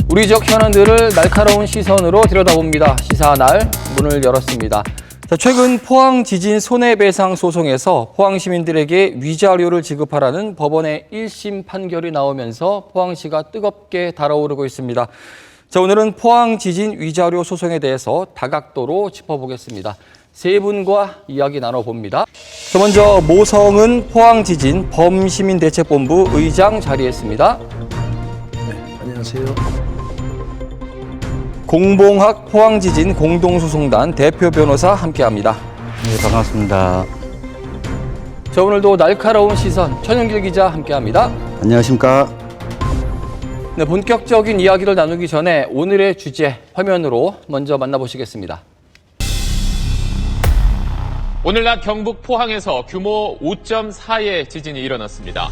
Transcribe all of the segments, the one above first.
우리 지역 현안들을 날카로운 시선으로 들여다봅니다. 시사날 문을 열었습니다. 자, 최근 포항 지진 손해배상 소송에서 포항 시민들에게 위자료를 지급하라는 법원의 1심 판결이 나오면서 포항시가 뜨겁게 달아오르고 있습니다. 자, 오늘은 포항 지진 위자료 소송에 대해서 다각도로 짚어보겠습니다. 세 분과 이야기 나눠봅니다. 자, 먼저 모성은 포항 지진 범시민대책본부 의장 자리했습니다. 네, 안녕하세요. 공봉학 포항지진 공동소송단 대표 변호사 함께합니다. 네, 반갑습니다. 자, 오늘도 날카로운 시선 천영길 기자 함께합니다. 안녕하십니까? 네, 본격적인 이야기를 나누기 전에 오늘의 주제 화면으로 먼저 만나보시겠습니다. 오늘 낮 경북 포항에서 규모 5.4의 지진이 일어났습니다.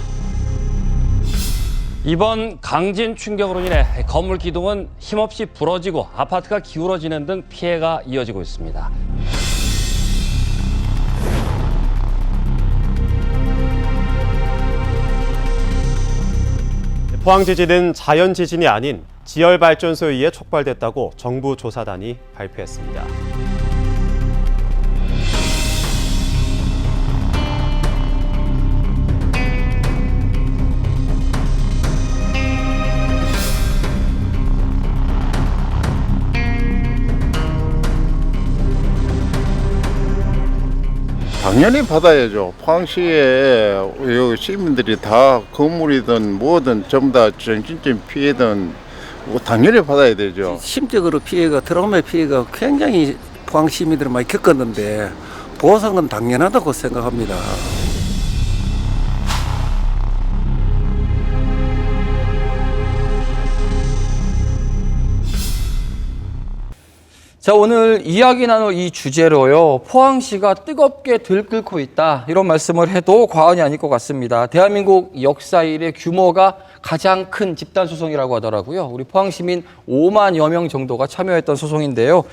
이번 강진 충격으로 인해 건물 기둥은 힘없이 부러지고 아파트가 기울어지는 등 피해가 이어지고 있습니다. 포항 지진은 자연 지진이 아닌 지열 발전소에 의해 촉발됐다고 정부 조사단이 발표했습니다. 당연히 받아야죠. 포항시에 여기 시민들이 다 건물이든 뭐든 전부 다 정신적인 피해든 당연히 받아야 되죠. 심적으로 피해가, 트라우마 피해가 굉장히 포항 시민들은 많이 겪었는데 보상은 당연하다고 생각합니다. 자, 오늘 이야기 나눌 이 주제로요. 포항시가 뜨겁게 들끓고 있다. 이런 말씀을 해도 과언이 아닐 것 같습니다. 대한민국 역사 이래 규모가 가장 큰 집단소송이라고 하더라고요. 우리 포항시민 5만여 명 정도가 참여했던 소송인데요.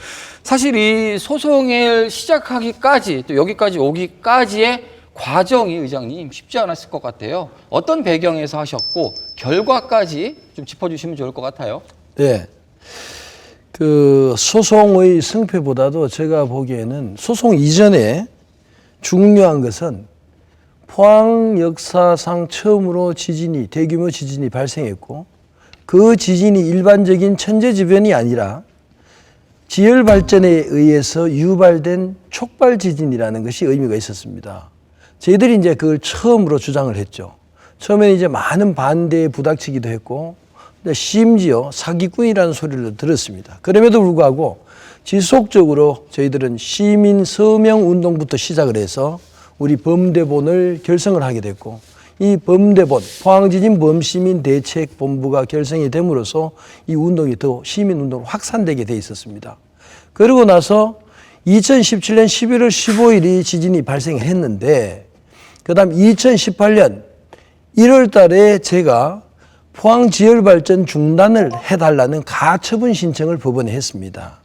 사실 이 소송을 시작하기까지 또 여기까지 오기까지의 과정이 의장님 쉽지 않았을 것 같아요. 어떤 배경에서 하셨고 결과까지 좀 짚어주시면 좋을 것 같아요. 네. 그 소송의 승패보다도 제가 보기에는 소송 이전에 중요한 것은 포항 역사상 처음으로 지진이, 대규모 지진이 발생했고 그 지진이 일반적인 천재지변이 아니라 지열 발전에 의해서 유발된 촉발 지진이라는 것이 의미가 있었습니다. 저희들이 이제 그걸 처음으로 주장을 했죠. 처음에는 이제 많은 반대에 부닥치기도 했고 심지어 사기꾼이라는 소리를 들었습니다. 그럼에도 불구하고 지속적으로 저희들은 시민 서명 운동부터 시작을 해서 우리 범대본을 결성을 하게 됐고 이 범대본, 포항지진 범시민대책본부가 결성이 됨으로써 이 운동이 더 시민운동으로 확산되게 돼 있었습니다. 그러고 나서 2017년 11월 15일이 지진이 발생했는데 그 다음 2018년 1월 달에 제가 포항 지열 발전 중단을 해달라는 가처분 신청을 법원에 했습니다.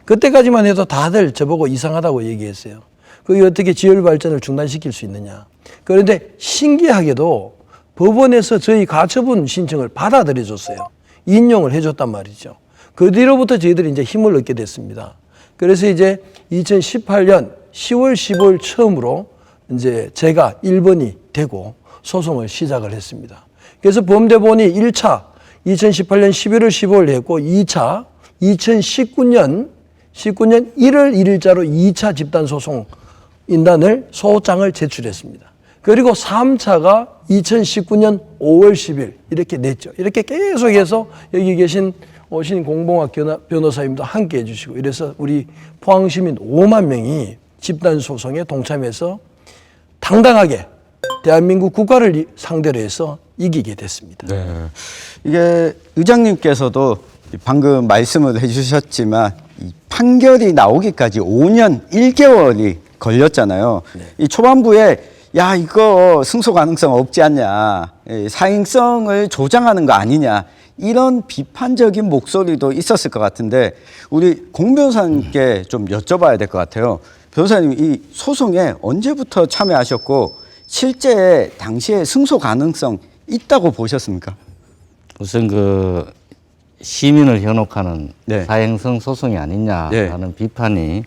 그때까지만 해도 다들 저보고 이상하다고 얘기했어요. 그게 어떻게 지열 발전을 중단시킬 수 있느냐. 그런데 신기하게도 법원에서 저희 가처분 신청을 받아들여 줬어요. 인용을 해줬단 말이죠. 그 뒤로부터 저희들이 이제 힘을 얻게 됐습니다. 그래서 이제 2018년 10월 15일 처음으로 이제 제가 1번이 되고 소송을 시작을 했습니다. 그래서 범대본이 1차 2018년 11월 15일 했고 2차 2019년 1월 1일자로 2차 집단소송 인단을 소장을 제출했습니다. 그리고 3차가 2019년 5월 10일 이렇게 냈죠. 이렇게 계속해서 여기 계신 오신 공봉학 변호사님도 함께 해주시고 이래서 우리 포항시민 5만 명이 집단소송에 동참해서 당당하게 대한민국 국가를 상대로 해서 이기게 됐습니다. 네. 이게 의장님께서도 방금 말씀을 해주셨지만 이 판결이 나오기까지 5년 1개월이 걸렸잖아요. 네. 이 초반부에 야 이거 승소 가능성 없지 않냐, 사행성을 조장하는 거 아니냐 이런 비판적인 목소리도 있었을 것 같은데 우리 공 변호사님께 좀 여쭤봐야 될 것 같아요. 변호사님 이 소송에 언제부터 참여하셨고 실제 당시에 승소 가능성 있다고 보셨습니까? 우선 시민을 현혹하는 네. 사행성 소송이 아니냐라는 네. 비판이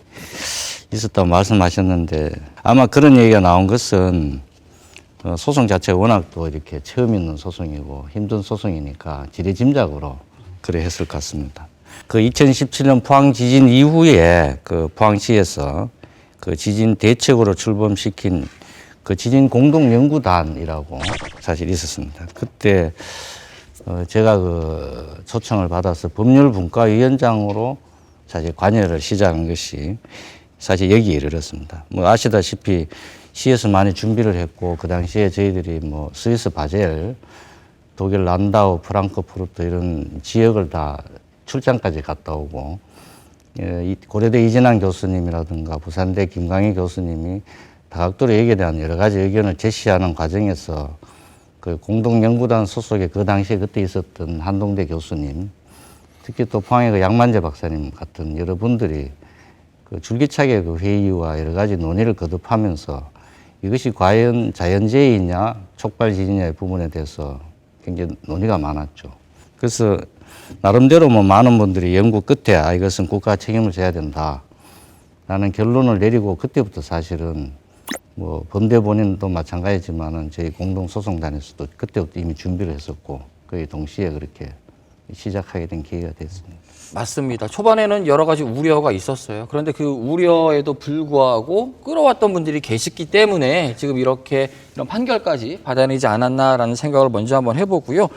있었다고 말씀하셨는데 아마 그런 얘기가 나온 것은 소송 자체가 워낙 또 이렇게 처음 있는 소송이고 힘든 소송이니까 지레짐작으로 그래 했을 것 같습니다. 그 2017년 포항 지진 이후에 그 포항시에서 그 지진 대책으로 출범시킨 그 지진 공동연구단이라고 사실 있었습니다. 그때 제가 그 초청을 받아서 법률분과위원장으로 사실 관여를 시작한 것이 사실 여기에 이르렀습니다. 뭐 아시다시피 시에서 많이 준비를 했고 그 당시에 저희들이 뭐 스위스 바젤, 독일 란다우, 프랑크푸르트 이런 지역을 다 출장까지 갔다 오고 고려대 이진환 교수님이라든가 부산대 김광희 교수님이 다각도로 여기에 대한 여러 가지 의견을 제시하는 과정에서 그 공동연구단 소속의 그 당시에 그때 있었던 한동대 교수님, 특히 또 포항의 그 양만재 박사님 같은 여러분들이 그 줄기차게 그 회의와 여러 가지 논의를 거듭하면서 이것이 과연 자연재해이냐 촉발 지진이냐의 부분에 대해서 굉장히 논의가 많았죠. 그래서 나름대로 뭐 많은 분들이 연구 끝에 이것은 국가 책임을 져야 된다 라는 결론을 내리고 그때부터 사실은 뭐 번대 본인도 마찬가지지만은 저희 공동소송단에서도 그때부터 이미 준비를 했었고 거의 동시에 그렇게 시작하게 된 계기가 됐습니다. 맞습니다. 초반에는 여러 가지 우려가 있었어요. 그런데 그 우려에도 불구하고 끌어왔던 분들이 계셨기 때문에 지금 이렇게 이런 판결까지 받아내지 않았나라는 생각을 먼저 한번 해보고요.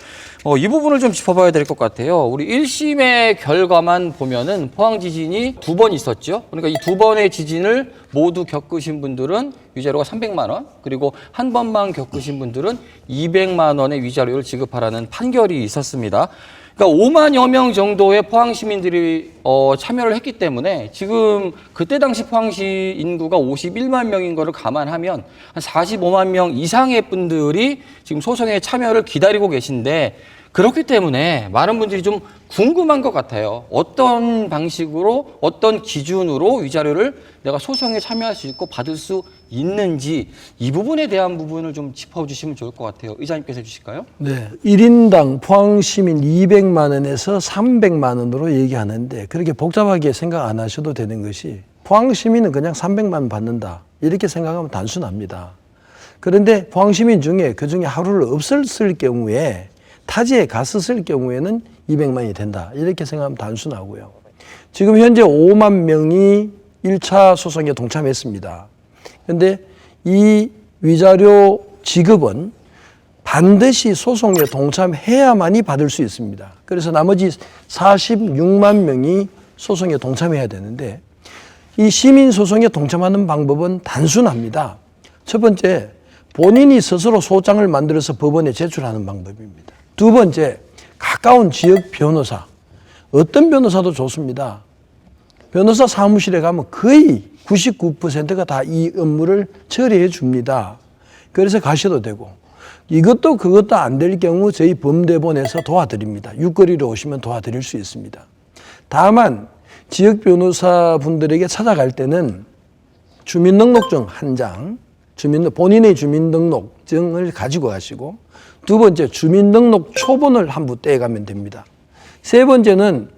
이 부분을 좀 짚어봐야 될 것 같아요. 우리 1심의 결과만 보면은 포항 지진이 2번 있었죠. 그러니까 이 2번의 지진을 모두 겪으신 분들은 위자료가 300만 원, 그리고 한 번만 겪으신 분들은 200만 원의 위자료를 지급하라는 판결이 있었습니다. 그러니까 5만여 명 정도의 포항 시민들이 참여를 했기 때문에 지금 그때 당시 포항시 인구가 51만 명인 거를 감안하면 한 45만 명 이상의 분들이 지금 소송에 참여를 기다리고 계신데 그렇기 때문에 많은 분들이 좀 궁금한 것 같아요. 어떤 방식으로, 어떤 기준으로 위자료를 내가 소송에 참여할 수 있고 받을 수 있는지 이 부분에 대한 부분을 좀 짚어주시면 좋을 것 같아요. 의장님께서 해주실까요? 네. 1인당 포항시민 200만 원에서 300만 원으로 얘기하는데 그렇게 복잡하게 생각 안 하셔도 되는 것이 포항시민은 그냥 300만 원 받는다. 이렇게 생각하면 단순합니다. 그런데 포항시민 중에 그중에 하루를 없었을 경우에 타지에 갔었을 경우에는 200만 원이 된다. 이렇게 생각하면 단순하고요. 지금 현재 5만 명이 1차 소송에 동참했습니다. 그런데 이 위자료 지급은 반드시 소송에 동참해야만이 받을 수 있습니다. 그래서 나머지 46만 명이 소송에 동참해야 되는데 이 시민 소송에 동참하는 방법은 단순합니다. 첫 번째, 본인이 스스로 소장을 만들어서 법원에 제출하는 방법입니다. 두 번째, 가까운 지역 변호사. 어떤 변호사도 좋습니다. 변호사 사무실에 가면 거의 99%가 다 이 업무를 처리해 줍니다. 그래서 가셔도 되고 이것도 그것도 안 될 경우 저희 범대본에서 도와드립니다. 육거리로 오시면 도와드릴 수 있습니다. 다만 지역 변호사 분들에게 찾아갈 때는 주민등록증 한 장, 본인의 주민등록증을 가지고 가시고 두 번째 주민등록 초본을 한 부 떼가면 됩니다. 세 번째는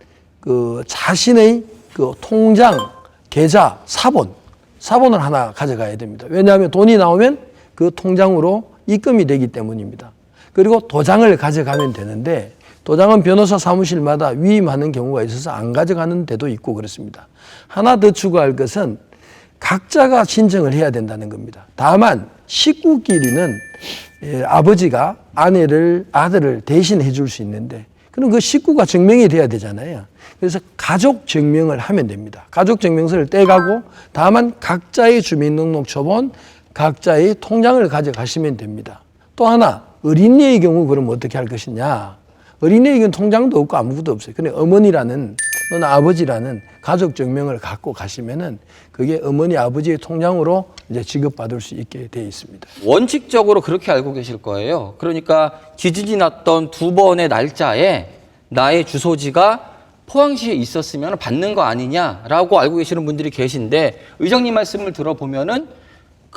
그 자신의 그 통장, 계좌, 사본을 하나 가져가야 됩니다. 왜냐하면 돈이 나오면 그 통장으로 입금이 되기 때문입니다. 그리고 도장을 가져가면 되는데 도장은 변호사 사무실마다 위임하는 경우가 있어서 안 가져가는 데도 있고 그렇습니다. 하나 더 추가할 것은 각자가 신청을 해야 된다는 겁니다. 다만 식구끼리는 아버지가 아들을 대신해 줄 수 있는데 그럼 그 식구가 증명이 돼야 되잖아요. 그래서 가족 증명을 하면 됩니다. 가족 증명서를 떼가고 다만 각자의 주민등록 초본, 각자의 통장을 가져가시면 됩니다. 또 하나 어린이의 경우 그럼 어떻게 할 것이냐. 어린이에게는 통장도 없고 아무것도 없어요. 근데 어머니라는 또는 아버지라는 가족 증명을 갖고 가시면은 그게 어머니 아버지의 통장으로 이제 지급받을 수 있게 되어 있습니다. 원칙적으로 그렇게 알고 계실 거예요. 그러니까 지진이 났던 2번의 날짜에 나의 주소지가 포항시에 있었으면 받는 거 아니냐라고 알고 계시는 분들이 계신데 의장님 말씀을 들어보면은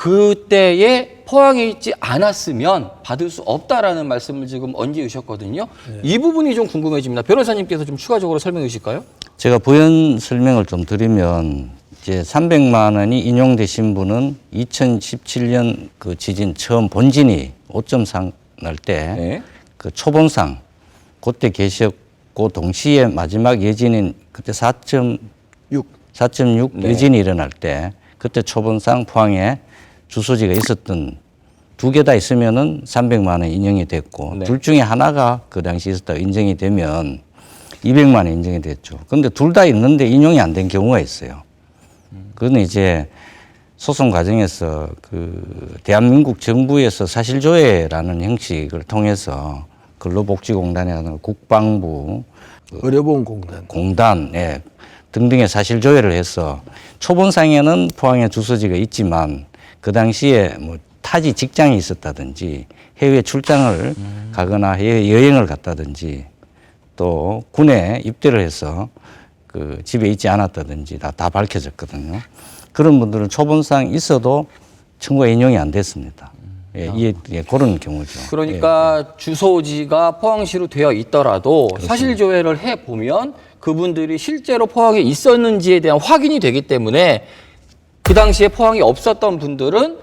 그때에 포항에 있지 않았으면 받을 수 없다라는 말씀을 지금 언제 주셨거든요. 이 부분이 좀 궁금해집니다. 변호사님께서 좀 추가적으로 설명해 주실까요? 제가 부연 설명을 좀 드리면 이제 300만 원이 인용되신 분은 2017년 그 지진 처음 본진이 5.3 날 때 네. 그 초본상 그때 계셨고 동시에 마지막 예진인 그때 4.6 네. 예진이 일어날 때 그때 초본상 포항에 주소지가 있었던 두 개 다 있으면은 300만 원 인정이 됐고 네. 둘 중에 하나가 그 당시 있었다고 인정이 되면 200만 원 인정이 됐죠. 그런데 둘 다 있는데 인용이 안 된 경우가 있어요. 그거는 이제 소송 과정에서 그 대한민국 정부에서 사실조회라는 형식을 통해서 근로복지공단이나 국방부, 의료보험공단 예, 등등의 사실조회를 해서 초본상에는 포항에 주소지가 있지만 그 당시에 뭐 타지 직장이 있었다든지 해외 출장을 가거나 해외 여행을 갔다든지 또 군에 입대를 해서 그 집에 있지 않았다든지 다 밝혀졌거든요. 그런 분들은 초본상 있어도 청구가 인용이 안 됐습니다. 예, 그런 경우죠. 그러니까 주소지가 포항시로 되어 있더라도 사실조회를 해보면 그분들이 실제로 포항에 있었는지에 대한 확인이 되기 때문에 그 당시에 포항이 없었던 분들은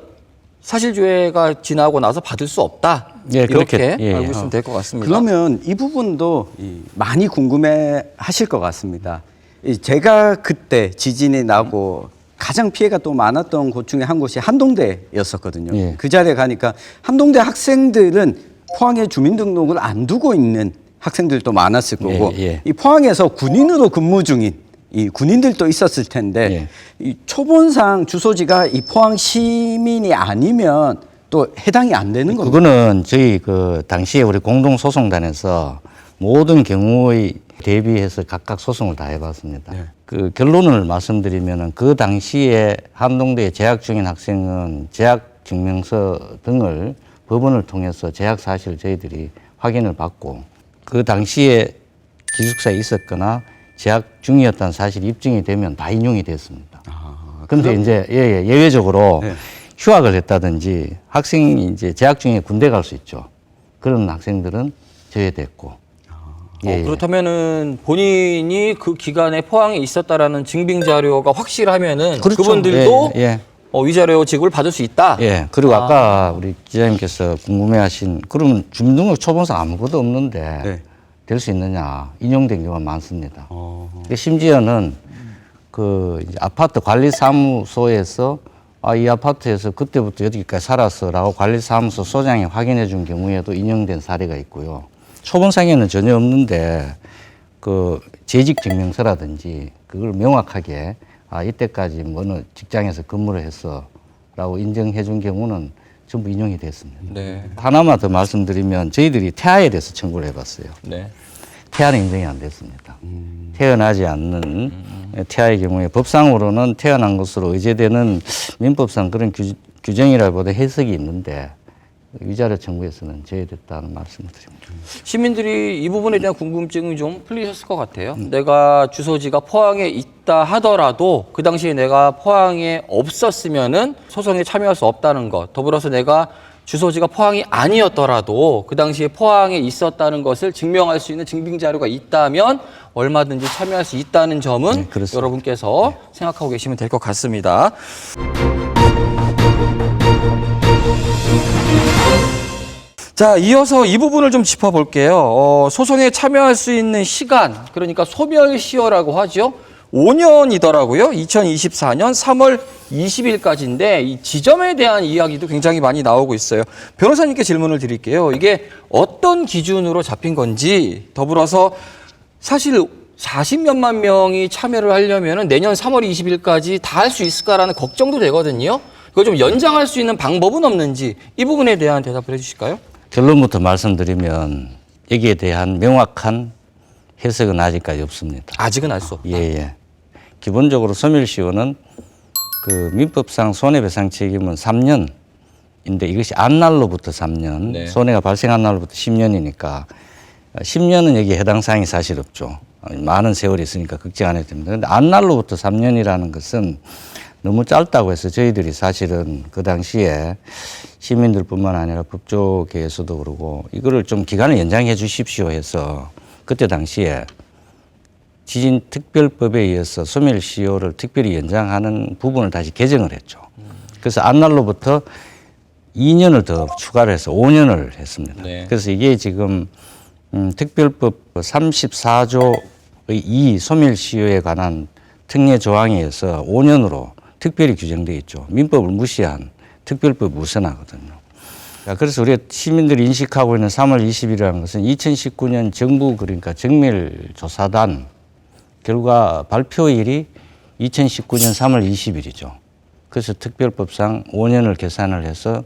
사실조회가 지나고 나서 받을 수 없다. 예, 이렇게 그렇게, 알고 있으면 될 것 같습니다. 그러면 이 부분도 많이 궁금해 하실 것 같습니다. 제가 그때 지진이 나고 가장 피해가 또 많았던 곳 중에 한 곳이 한동대였었거든요. 예. 그 자리에 가니까 한동대 학생들은 포항에 주민등록을 안 두고 있는 학생들도 많았을 거고 예. 이 포항에서 군인으로 근무 중인 이 군인들도 있었을 텐데 이 초본상 주소지가 이 포항 시민이 아니면 또 해당이 안 되는 겁니다. 그거는 저희 그 당시에 우리 공동소송단에서 모든 경우의 대비해서 각각 소송을 다 해봤습니다. 그 결론을 말씀드리면은 그 당시에 한동대에 재학 중인 학생은 재학 증명서 등을 법원을 통해서 재학 사실을 저희들이 확인을 받고 그 당시에 기숙사에 있었거나 재학 중이었다는 사실이 입증이 되면 다 인용이 됐습니다. 그런데 이제 예외적으로 휴학을 했다든지 학생이 이제 재학 중에 군대 갈 수 있죠. 그런 학생들은 제외됐고. 그렇다면은 본인이 그 기간에 포항에 있었다라는 증빙 자료가 확실하면은 그렇죠. 그분들도 예. 위자료 지급을 받을 수 있다. 예. 그리고 아까 우리 기자님께서 궁금해하신 그러면 주민등록 초본상 아무것도 없는데 될 수 있느냐 인용된 경우가 많습니다. 근데 심지어는 그 이제 아파트 관리사무소에서 이 아파트에서 그때부터 여기까지 살았어라고 관리사무소 소장이 확인해 준 경우에도 인용된 사례가 있고요. 초본상에는 전혀 없는데 그 재직 증명서라든지 그걸 명확하게 이때까지 뭐 어느 직장에서 근무를 했어라고 인정해 준 경우는 전부 인용이 됐습니다. 네. 하나만 더 말씀드리면 저희들이 태아에 대해서 청구를 해봤어요. 네. 태아는 인정이 안 됐습니다. 태어나지 않는 태아의 경우에 법상으로는 태어난 것으로 의제되는 민법상 그런 규정이라보다 해석이 있는데 위자료 청구에서는 제외됐다는 말씀을 드립니다. 시민들이 이 부분에 대한 궁금증이 좀 풀리셨을 것 같아요. 내가 주소지가 포항에 있다 하더라도 그 당시에 내가 포항에 없었으면은 소송에 참여할 수 없다는 것. 더불어서 내가 주소지가 포항이 아니었더라도 그 당시에 포항에 있었다는 것을 증명할 수 있는 증빙 자료가 있다면 얼마든지 참여할 수 있다는 점은 그렇습니다. 여러분께서 생각하고 계시면 될 것 같습니다. 자, 이어서 이 부분을 좀 짚어볼게요. 소송에 참여할 수 있는 시간, 그러니까 소멸시효라고 하죠. 5년이더라고요. 2024년 3월 20일까지인데 이 지점에 대한 이야기도 굉장히 많이 나오고 있어요. 변호사님께 질문을 드릴게요. 이게 어떤 기준으로 잡힌 건지, 더불어서 사실 40몇만 명이 참여를 하려면 내년 3월 20일까지 다 할 수 있을까라는 걱정도 되거든요. 그거 좀 연장할 수 있는 방법은 없는지 이 부분에 대한 대답을 해주실까요? 결론부터 말씀드리면 여기에 대한 명확한 해석은 아직까지 없습니다. 아직은 알 수 없다. 예. 기본적으로 소멸시효는 그 민법상 손해배상 책임은 3년인데 이것이 안 날로부터 3년, 네. 손해가 발생한 날로부터 10년이니까 10년은 여기에 해당 사항이 사실 없죠. 많은 세월이 있으니까 걱정 안 해도 됩니다. 그런데 안 날로부터 3년이라는 것은 너무 짧다고 해서 저희들이 사실은 그 당시에 시민들뿐만 아니라 법조계에서도 그러고 이거를 좀 기간을 연장해 주십시오 해서 그때 당시에 지진특별법에 의해서 소멸시효를 특별히 연장하는 부분을 다시 개정을 했죠. 그래서 앞날로부터 2년을 더 추가를 해서 5년을 했습니다. 네. 그래서 이게 지금 특별법 34조의 2 소멸시효에 관한 특례 조항에 의해서 5년으로 특별히 규정되어 있죠. 민법을 무시한 특별법 우선하거든요. 자, 그래서 우리가 시민들이 인식하고 있는 3월 20일이라는 것은 2019년 정부 그러니까 정밀조사단 결과 발표일이 2019년 3월 20일이죠. 그래서 특별법상 5년을 계산을 해서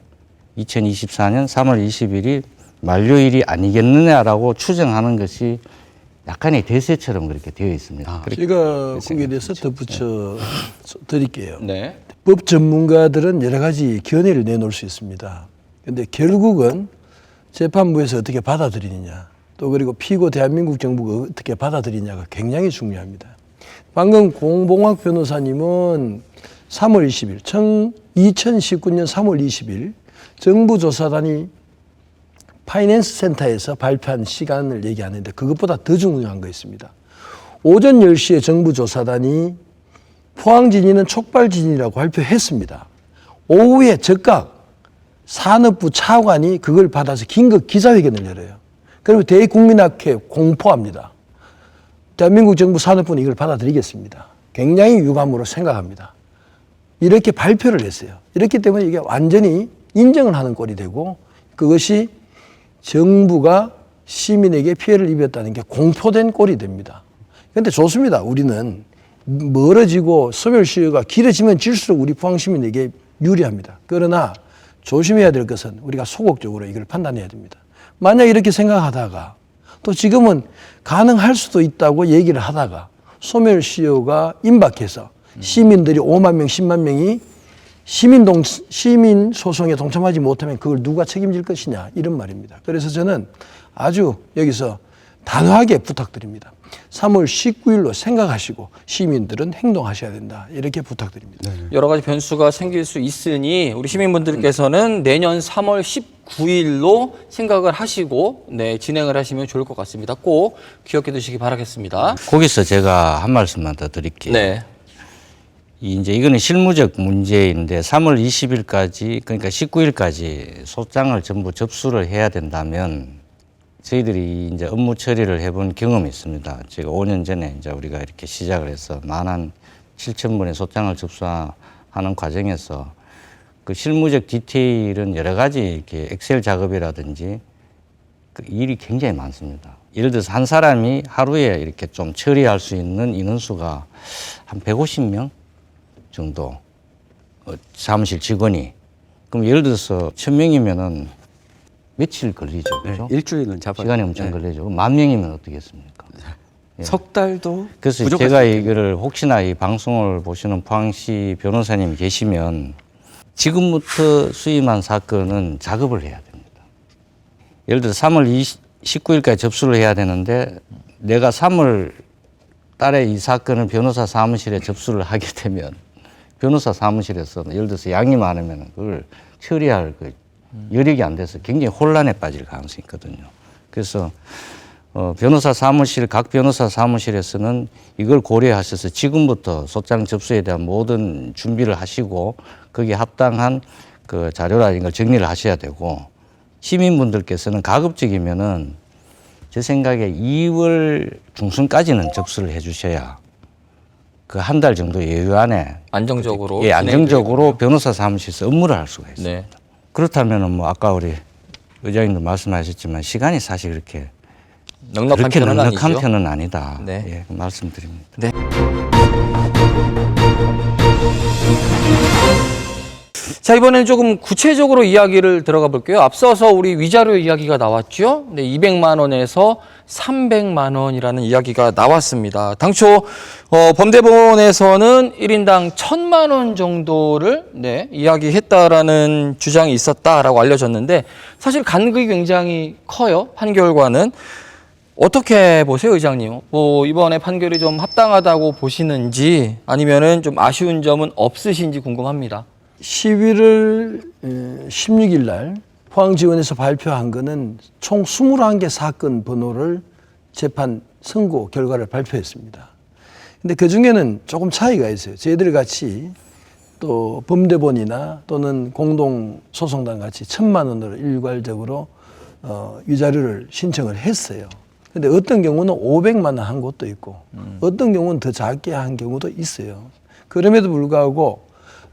2024년 3월 20일이 만료일이 아니겠느냐라고 추정하는 것이 약간의 대세처럼 그렇게 되어 있습니다. 제가 거기에 대해서 덧붙여 드릴게요. 네. 법 전문가들은 여러 가지 견해를 내놓을 수 있습니다. 그런데 결국은 재판부에서 어떻게 받아들이느냐, 또 그리고 피고 대한민국 정부가 어떻게 받아들이냐가 굉장히 중요합니다. 방금 공봉학 변호사님은 3월 20일, 2019년 3월 20일 정부조사단이 파이낸스 센터에서 발표한 시간을 얘기하는데 그것보다 더 중요한 거 있습니다. 오전 10시에 정부조사단이 포항지진은 촉발지진이라고 발표했습니다. 오후에 즉각 산업부 차관이 그걸 받아서 긴급 기자회견을 열어요. 그리고 대국민학회 공포합니다. 대한민국 정부 산업부는 이걸 받아들이겠습니다. 굉장히 유감으로 생각합니다. 이렇게 발표를 했어요. 이렇기 때문에 이게 완전히 인정을 하는 꼴이 되고 그것이 정부가 시민에게 피해를 입혔다는 게 공표된 꼴이 됩니다. 그런데 좋습니다. 우리는 멀어지고 소멸시효가 길어지면 질수록 우리 포항시민에게 유리합니다. 그러나 조심해야 될 것은 우리가 소극적으로 이걸 판단해야 됩니다. 만약 이렇게 생각하다가 또 지금은 가능할 수도 있다고 얘기를 하다가 소멸시효가 임박해서 시민들이 5만 명, 10만 명이 시민 소송에 동참하지 못하면 그걸 누가 책임질 것이냐 이런 말입니다. 그래서 저는 아주 여기서 단호하게 부탁드립니다. 3월 19일로 생각하시고 시민들은 행동하셔야 된다. 이렇게 부탁드립니다. 여러 가지 변수가 생길 수 있으니 우리 시민분들께서는 내년 3월 19일로 생각을 하시고 네, 진행을 하시면 좋을 것 같습니다. 꼭 기억해 두시기 바라겠습니다. 거기서 제가 한 말씀만 더 드릴게요. 네. 이제 이거는 실무적 문제인데 3월 20일까지 그러니까 19일까지 소장을 전부 접수를 해야 된다면 저희들이 이제 업무 처리를 해본 경험이 있습니다. 제가 5년 전에 이제 우리가 이렇게 시작을 해서 17,000번의 소장을 접수하는 과정에서 그 실무적 디테일은 여러 가지 이렇게 엑셀 작업이라든지 그 일이 굉장히 많습니다. 예를 들어서 한 사람이 하루에 이렇게 좀 처리할 수 있는 인원수가 한 150명 정도 사무실 직원이 그럼 예를 들어서 1,000명이면은 며칠 걸리죠, 그렇죠? 일주일은 잡아요. 시간이 엄청 걸리죠. 10,000명이면 어떻겠습니까? 예. 석 달도 그래서 부족할 제가 수 있겠네요. 이거를 혹시나 이 방송을 보시는 포항시 변호사님 계시면 지금부터 수임한 사건은 작업을 해야 됩니다. 예를 들어 3월 19일까지 접수를 해야 되는데 내가 3월 달에 이 사건을 변호사 사무실에 접수를 하게 되면 변호사 사무실에서 예를 들어서 양이 많으면 그걸 처리할 그 여력이 안 돼서 굉장히 혼란에 빠질 가능성이 있거든요. 그래서 변호사 사무실, 각 변호사 사무실에서는 이걸 고려하셔서 지금부터 소장 접수에 대한 모든 준비를 하시고 거기에 합당한 그 자료라든가 정리를 하셔야 되고 시민분들께서는 가급적이면은 제 생각에 2월 중순까지는 접수를 해 주셔야 그 한 달 정도 여유 안에 안정적으로. 예, 안정적으로 변호사 사무실에서 업무를 할 수가 있습니다. 네. 그렇다면은 뭐 아까 우리 의장님도 말씀하셨지만 시간이 사실 그렇게 넉넉한 그렇게 편은 넉넉한 아니죠. 편은 아니다. 네. 예, 그 말씀드립니다. 자, 이번에는 조금 구체적으로 이야기를 들어가 볼게요. 앞서서 우리 위자료 이야기가 나왔죠. 네, 200만 원에서 300만 원이라는 이야기가 나왔습니다. 당초 범대법원에서는 1인당 1,000만 원 정도를 네, 이야기했다라는 주장이 있었다라고 알려졌는데 사실 간극이 굉장히 커요. 판결과는. 어떻게 보세요, 의장님? 뭐 이번에 판결이 좀 합당하다고 보시는지 아니면은 좀 아쉬운 점은 없으신지 궁금합니다. 11월 16일 날 포항지원에서 발표한 거는 총 21개 사건 번호를 재판 선고 결과를 발표했습니다. 근데 그 중에는 조금 차이가 있어요. 저희들 같이 또 범대본이나 또는 공동소송단 같이 1,000만 원으로 일괄적으로 위자료를 신청을 했어요. 근데 어떤 경우는 500만 원 한 곳도 있고 어떤 경우는 더 작게 한 경우도 있어요. 그럼에도 불구하고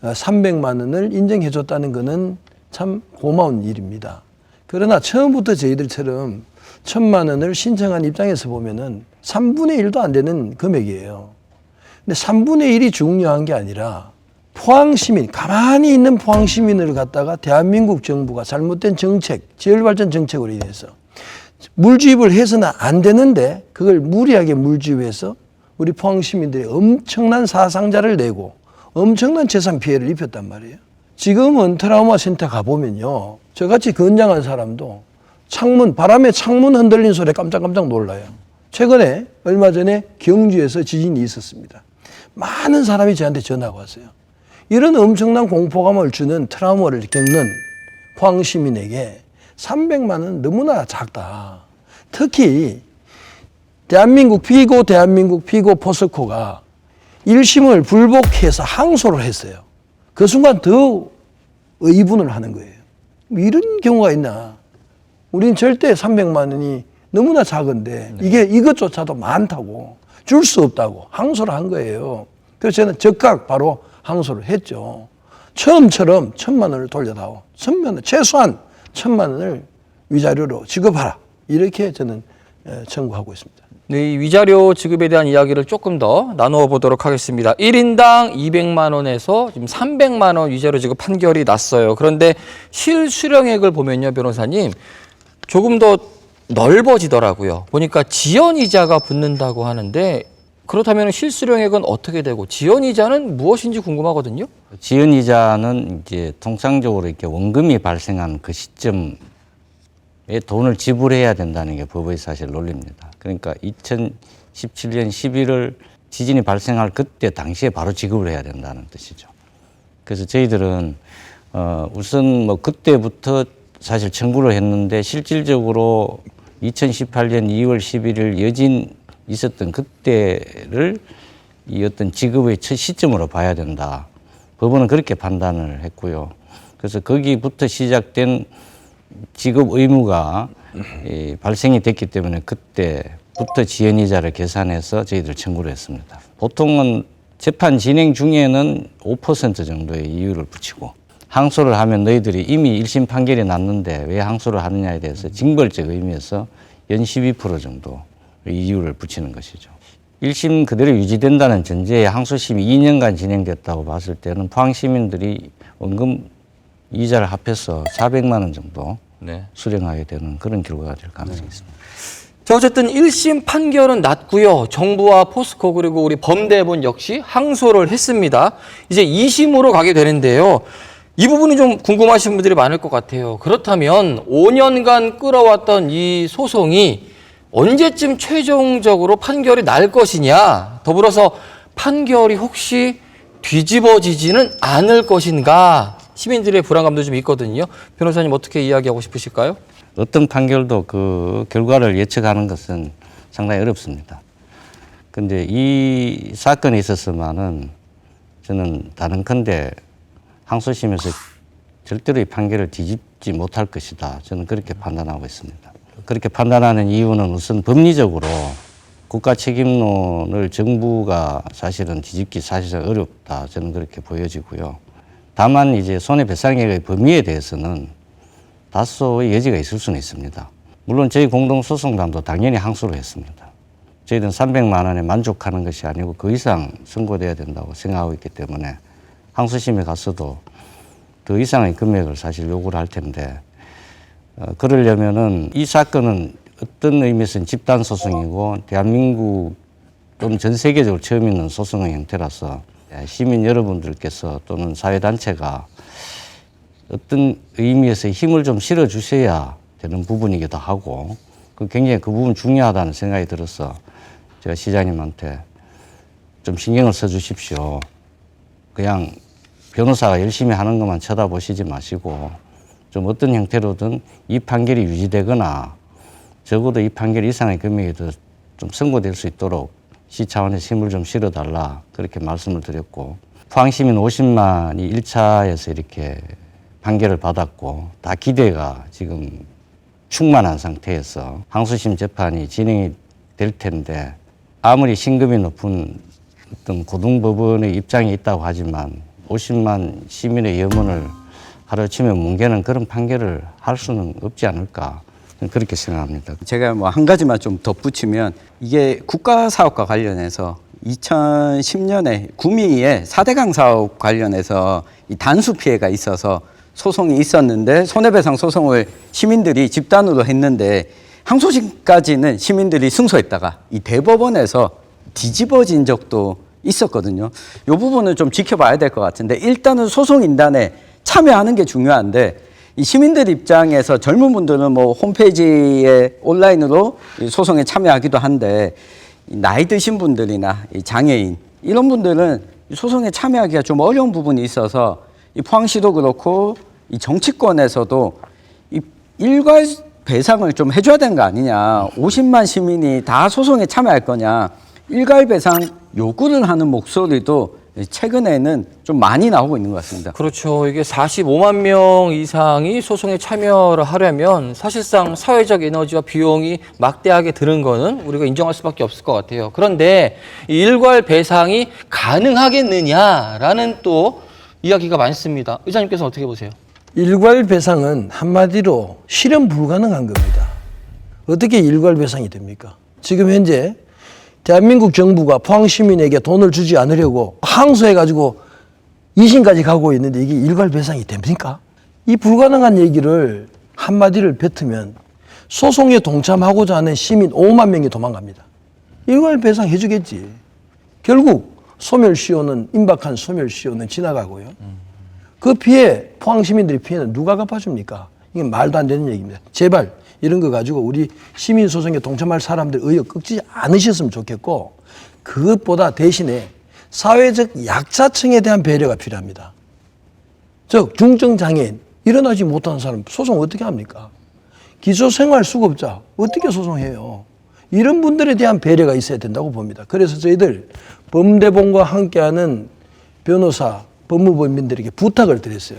300만 원을 인정해 줬다는 것은 참 고마운 일입니다. 그러나 처음부터 저희들처럼 1,000만 원을 신청한 입장에서 보면은 3분의 1도 안 되는 금액이에요. 근데 3분의 1이 중요한 게 아니라 포항시민, 가만히 있는 포항시민을 갖다가 대한민국 정부가 잘못된 정책, 지역발전 정책으로 인해서 물주입을 해서는 안 되는데 그걸 무리하게 물주입해서 우리 포항시민들이 엄청난 사상자를 내고 엄청난 재산 피해를 입혔단 말이에요. 지금은 트라우마 센터 가보면요. 저같이 건장한 사람도 바람에 창문 흔들린 소리에 깜짝깜짝 놀라요. 최근에 얼마 전에 경주에서 지진이 있었습니다. 많은 사람이 저한테 전화가 왔어요. 이런 엄청난 공포감을 주는 트라우마를 겪는 포항시민에게 300만 원 너무나 작다. 특히 대한민국 피고 포스코가 1심을 불복해서 항소를 했어요. 그 순간 더 의분을 하는 거예요. 이런 경우가 있나. 우린 절대 300만 원이 너무나 작은데 이게 이것조차도 많다고 줄 수 없다고 항소를 한 거예요. 그래서 저는 즉각 바로 항소를 했죠. 처음처럼 1,000만 원을 돌려다오. 최소한 1,000만 원을 위자료로 지급하라. 이렇게 저는 청구하고 있습니다. 네, 이 위자료 지급에 대한 이야기를 조금 더 나누어 보도록 하겠습니다. 1인당 200만 원에서 지금 300만 원 위자료 지급 판결이 났어요. 그런데 실수령액을 보면요, 변호사님, 조금 더 넓어지더라고요. 보니까 지연이자가 붙는다고 하는데 그렇다면 실수령액은 어떻게 되고 지연이자는 무엇인지 궁금하거든요. 지연이자는 이제 통상적으로 이렇게 원금이 발생한 그 시점에 돈을 지불해야 된다는 게 법의 사실 논리입니다. 그러니까 2017년 11월 지진이 발생할 그때 당시에 바로 지급을 해야 된다는 뜻이죠. 그래서 저희들은 우선 뭐 그때부터 사실 청구를 했는데 실질적으로 2018년 2월 11일 여진 있었던 그때를 이 어떤 지급의 첫 시점으로 봐야 된다. 법원은 그렇게 판단을 했고요. 그래서 거기부터 시작된 지급 의무가 발생이 됐기 때문에 그때부터 지연이자를 계산해서 저희들 청구를 했습니다. 보통은 재판 진행 중에는 5% 정도의 이유를 붙이고 항소를 하면 너희들이 이미 1심 판결이 났는데 왜 항소를 하느냐에 대해서 징벌적 의미에서 연 12% 정도 이유를 붙이는 것이죠. 1심 그대로 유지된다는 전제에 항소심이 2년간 진행됐다고 봤을 때는 포항 시민들이 원금 이자를 합해서 400만 원 정도 수령하게 되는 그런 결과가 될 가능성이 있습니다. 자, 어쨌든 1심 판결은 났고요. 정부와 포스코 그리고 우리 범대본 역시 항소를 했습니다. 이제 2심으로 가게 되는데요. 이 부분이 좀 궁금하신 분들이 많을 것 같아요. 그렇다면 5년간 끌어왔던 이 소송이 언제쯤 최종적으로 판결이 날 것이냐, 더불어서 판결이 혹시 뒤집어지지는 않을 것인가, 시민들의 불안감도 좀 있거든요. 변호사님 어떻게 이야기하고 싶으실까요? 어떤 판결도 그 결과를 예측하는 것은 상당히 어렵습니다. 근데 이 사건에 있어서만은 저는 다른컨대 항소심에서 절대로 이 판결을 뒤집지 못할 것이다. 저는 그렇게 판단하고 있습니다. 그렇게 판단하는 이유는 우선 법리적으로 국가 책임론을 정부가 사실은 뒤집기 사실상 어렵다. 저는 그렇게 보여지고요. 다만 이제 손해배상액의 범위에 대해서는 다소의 여지가 있을 수는 있습니다. 물론 저희 공동소송단도 당연히 항소를 했습니다. 저희들은 300만 원에 만족하는 것이 아니고 그 이상 선고돼야 된다고 생각하고 있기 때문에 항소심에 가서도 더 이상의 금액을 사실 요구를 할 텐데 그러려면은 이 사건은 어떤 의미에서는 집단 소송이고 대한민국 또는 전 세계적으로 처음 있는 소송의 형태라서 시민 여러분들께서 또는 사회단체가 어떤 의미에서 힘을 좀 실어주셔야 되는 부분이기도 하고 굉장히 그 부분 중요하다는 생각이 들어서 제가 시장님한테 좀 신경을 써주십시오. 그냥 변호사가 열심히 하는 것만 쳐다보시지 마시고 좀 어떤 형태로든 이 판결이 유지되거나 적어도 이 판결 이상의 금액이 더 좀 선고될 수 있도록 시 차원에서 힘을 좀 실어달라 그렇게 말씀을 드렸고, 포항시민 50만이 1차에서 이렇게 판결을 받았고 다 기대가 지금 충만한 상태에서 항소심 재판이 진행이 될 텐데, 아무리 신급이 높은 어떤 고등법원의 입장이 있다고 하지만 50만 시민의 염원을 하루아침에 뭉개는 그런 판결을 할 수는 없지 않을까, 그렇게 생각합니다. 제가 뭐 한 가지만 좀 덧붙이면, 이게 국가사업과 관련해서 2010년에 구미의 4대강 사업 관련해서 이 단수 피해가 있어서 소송이 있었는데, 손해배상 소송을 시민들이 집단으로 했는데 항소심까지는 시민들이 승소했다가 이 대법원에서 뒤집어진 적도 있었거든요. 이 부분은 좀 지켜봐야 될 것 같은데, 일단은 소송인단에 참여하는 게 중요한데, 이 시민들 입장에서 젊은 분들은 뭐 홈페이지에 온라인으로 소송에 참여하기도 한데, 나이 드신 분들이나 이 장애인 이런 분들은 소송에 참여하기가 좀 어려운 부분이 있어서, 이 포항시도 그렇고 이 정치권에서도 이 일괄 배상을 좀 해줘야 되는 거 아니냐, 50만 시민이 다 소송에 참여할 거냐, 일괄 배상 요구를 하는 목소리도 최근에는 좀 많이 나오고 있는 것 같습니다. 그렇죠. 이게 45만 명 이상이 소송에 참여를 하려면 사실상 사회적 에너지와 비용이 막대하게 드는 거는 우리가 인정할 수밖에 없을 것 같아요. 그런데 이 일괄 배상이 가능하겠느냐라는 또 이야기가 많습니다. 의장님께서 어떻게 보세요? 일괄 배상은 한마디로 실현 불가능한 겁니다. 어떻게 일괄 배상이 됩니까? 지금 현재 대한민국 정부가 포항 시민에게 돈을 주지 않으려고 항소해가지고 2심까지 가고 있는데 이게 일괄 배상이 됩니까? 이 불가능한 얘기를 한마디를 뱉으면 소송에 동참하고자 하는 시민 5만 명이 도망갑니다. 일괄 배상 해주겠지. 결국 소멸시효는, 임박한 소멸시효는 지나가고요. 그 피해, 포항 시민들의 피해는 누가 갚아줍니까? 이게 말도 안 되는 얘기입니다. 제발 이런 거 가지고 우리 시민소송에 동참할 사람들 의욕 꺾지 않으셨으면 좋겠고, 그것보다 대신에 사회적 약자층에 대한 배려가 필요합니다. 즉 중증장애인, 일어나지 못하는 사람 소송 어떻게 합니까? 기초생활수급자 어떻게 소송해요? 이런 분들에 대한 배려가 있어야 된다고 봅니다. 그래서 저희들 법대본과 함께하는 변호사, 법무법인들에게 부탁을 드렸어요.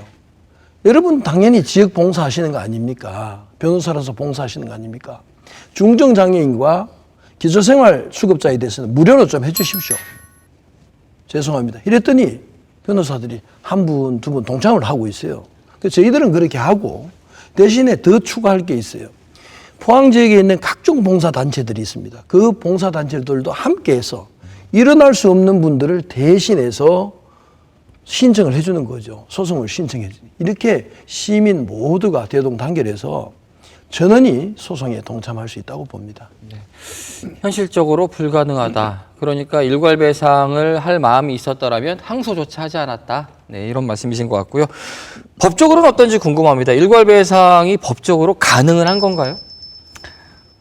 여러분 당연히 지역 봉사하시는 거 아닙니까? 변호사라서 봉사하시는 거 아닙니까? 중증장애인과 기초생활수급자에 대해서는 무료로 좀 해주십시오. 죄송합니다. 이랬더니 변호사들이 한 분, 두 분 동참을 하고 있어요. 그래서 저희들은 그렇게 하고, 대신에 더 추가할 게 있어요. 포항 지역에 있는 각종 봉사단체들이 있습니다. 그 봉사단체들도 함께해서 일어날 수 없는 분들을 대신해서 신청을 해주는 거죠. 소송을 신청해 주는. 이렇게 시민 모두가 대동단결해서 전원이 소송에 동참할 수 있다고 봅니다. 현실적으로 불가능하다. 그러니까 일괄 배상을 할 마음이 있었더라면 항소조차 하지 않았다. 네, 이런 말씀이신 것 같고요. 법적으로는 어떤지 궁금합니다. 일괄 배상이 법적으로 가능은 한 건가요?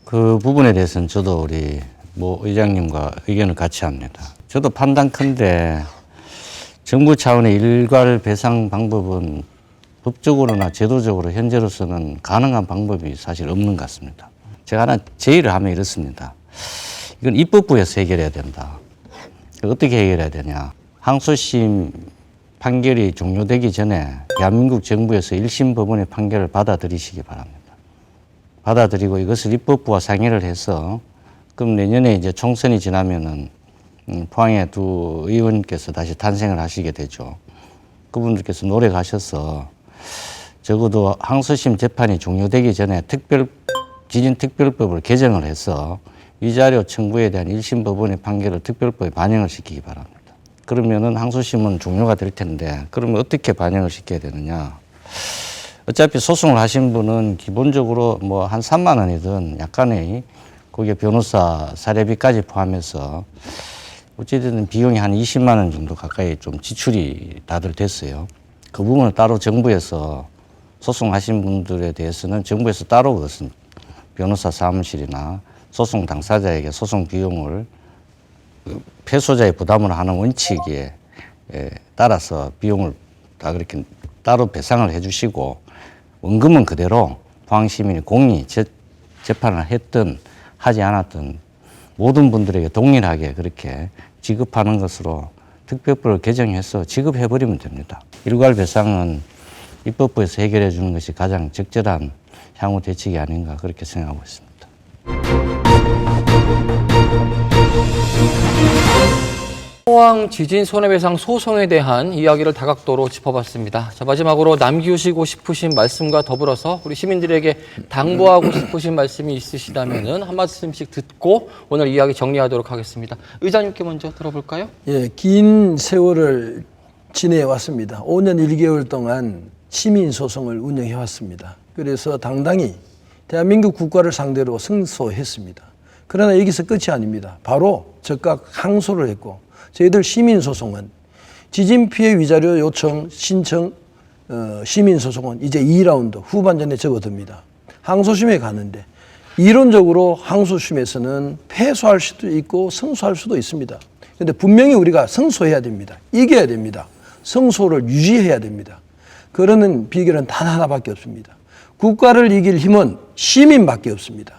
그 부분에 대해서는 저도 우리 모 의장님과 의견을 같이 합니다. 저도 판단컨대 정부 차원의 일괄 배상 방법은 법적으로나 제도적으로 현재로서는 가능한 방법이 사실 없는 것 같습니다. 제가 하나 제의를 하면 이렇습니다. 이건 입법부에서 해결해야 된다. 어떻게 해결해야 되냐. 항소심 판결이 종료되기 전에 대한민국 정부에서 1심 법원의 판결을 받아들이시기 바랍니다. 받아들이고 이것을 입법부와 상의를 해서, 그럼 내년에 이제 총선이 지나면은 포항의 두 의원께서 다시 탄생을 하시게 되죠. 그분들께서 노력하셔서 적어도 항소심 재판이 종료되기 전에 지진특별법을 개정을 해서 위자료 청구에 대한 1심 법원의 판결을 특별법에 반영을 시키기 바랍니다. 그러면은 항소심은 종료가 될 텐데, 그러면 어떻게 반영을 시켜야 되느냐. 어차피 소송을 하신 분은 기본적으로 뭐 한 3만 원이든 약간의 거기에 변호사 사례비까지 포함해서 어찌됐든 비용이 한 20만 원 정도 가까이 좀 지출이 다들 됐어요. 그 부분을 따로 정부에서 소송하신 분들에 대해서는 정부에서 따로 그것은 변호사 사무실이나 소송 당사자에게 소송 비용을 패소자의 부담을 하는 원칙에 따라서 비용을 다 그렇게 따로 배상을 해주시고 원금은 그대로 포항시민이 공히 재판을 했든 하지 않았든 모든 분들에게 동일하게 그렇게 지급하는 것으로 특별법을 개정해서 지급해버리면 됩니다. 일괄 배상은 입법부에서 해결해 주는 것이 가장 적절한 향후 대책이 아닌가 그렇게 생각하고 있습니다. 포항 지진 손해배상 소송에 대한 이야기를 다각도로 짚어봤습니다. 자, 마지막으로 남기시고 싶으신 말씀과 더불어서 우리 시민들에게 당부하고 싶으신 말씀이 있으시다면 한 말씀씩 듣고 오늘 이야기 정리하도록 하겠습니다. 의장님께 먼저 들어볼까요? 예, 긴 세월을 지내해 왔습니다. 5년 1개월 동안 시민 소송을 운영해 왔습니다. 그래서 당당히 대한민국 국가를 상대로 승소했습니다. 그러나 여기서 끝이 아닙니다. 바로 즉각 항소를 했고 저희들 시민소송은 지진 피해 위자료 요청 신청 시민소송은 이제 2라운드 후반전에 접어듭니다. 항소심에 가는데 이론적으로 항소심에서는 패소할 수도 있고 승소할 수도 있습니다. 그런데 분명히 우리가 승소해야 됩니다. 이겨야 됩니다. 승소를 유지해야 됩니다. 그러는 비결은 단 하나밖에 없습니다. 국가를 이길 힘은 시민밖에 없습니다.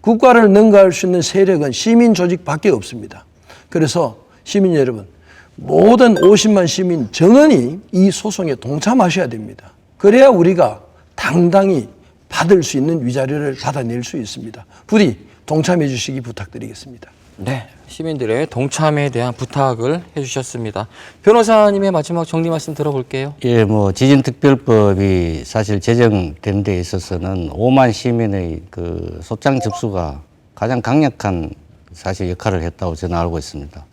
국가를 능가할 수 있는 세력은 시민 조직밖에 없습니다. 그래서 시민 여러분, 모든 50만 시민 정원이 이 소송에 동참하셔야 됩니다. 그래야 우리가 당당히 받을 수 있는 위자료를 받아낼 수 있습니다. 부디 동참해 주시기 부탁드리겠습니다. 네, 시민들의 동참에 대한 부탁을 해주셨습니다. 변호사님의 마지막 정리 말씀 들어볼게요. 예, 지진특별법이 사실 제정된 데 있어서는 5만 시민의 그 소장 접수가 가장 강력한 사실 역할을 했다고 저는 알고 있습니다.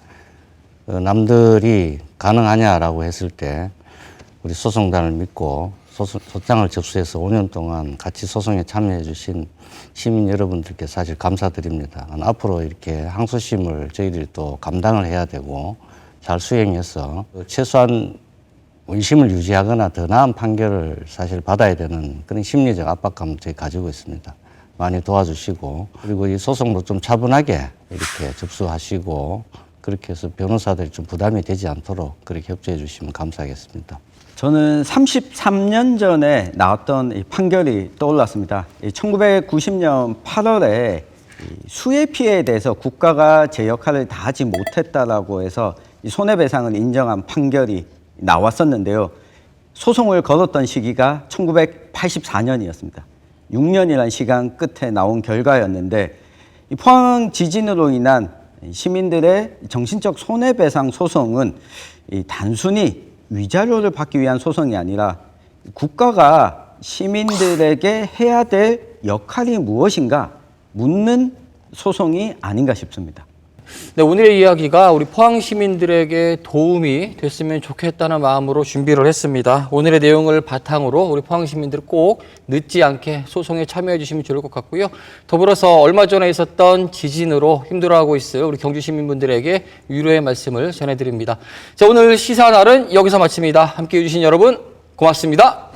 남들이 가능하냐라고 했을 때 우리 소송단을 믿고 소장을 접수해서 5년 동안 같이 소송에 참여해 주신 시민 여러분들께 사실 감사드립니다. 앞으로 이렇게 항소심을 저희들이 또 감당을 해야 되고 잘 수행해서 최소한 원심을 유지하거나 더 나은 판결을 사실 받아야 되는 그런 심리적 압박감을 저희 가지고 있습니다. 많이 도와주시고 그리고 이 소송도 좀 차분하게 이렇게 접수하시고 그렇게 해서 변호사들이 좀 부담이 되지 않도록 그렇게 협조해 주시면 감사하겠습니다. 저는 33년 전에 나왔던 이 판결이 떠올랐습니다. 1990년 8월에 수해 피해에 대해서 국가가 제 역할을 다하지 못했다라고 해서 손해배상을 인정한 판결이 나왔었는데요. 소송을 걸었던 시기가 1984년이었습니다. 6년이라는 시간 끝에 나온 결과였는데 이 포항 지진으로 인한 시민들의 정신적 손해배상 소송은 단순히 위자료를 받기 위한 소송이 아니라 국가가 시민들에게 해야 될 역할이 무엇인가 묻는 소송이 아닌가 싶습니다. 네, 오늘의 이야기가 우리 포항 시민들에게 도움이 됐으면 좋겠다는 마음으로 준비를 했습니다. 오늘의 내용을 바탕으로 우리 포항 시민들 꼭 늦지 않게 소송에 참여해 주시면 좋을 것 같고요. 더불어서 얼마 전에 있었던 지진으로 힘들어하고 있을 우리 경주 시민분들에게 위로의 말씀을 전해드립니다. 자, 오늘 시사날은 여기서 마칩니다. 함께해 주신 여러분 고맙습니다.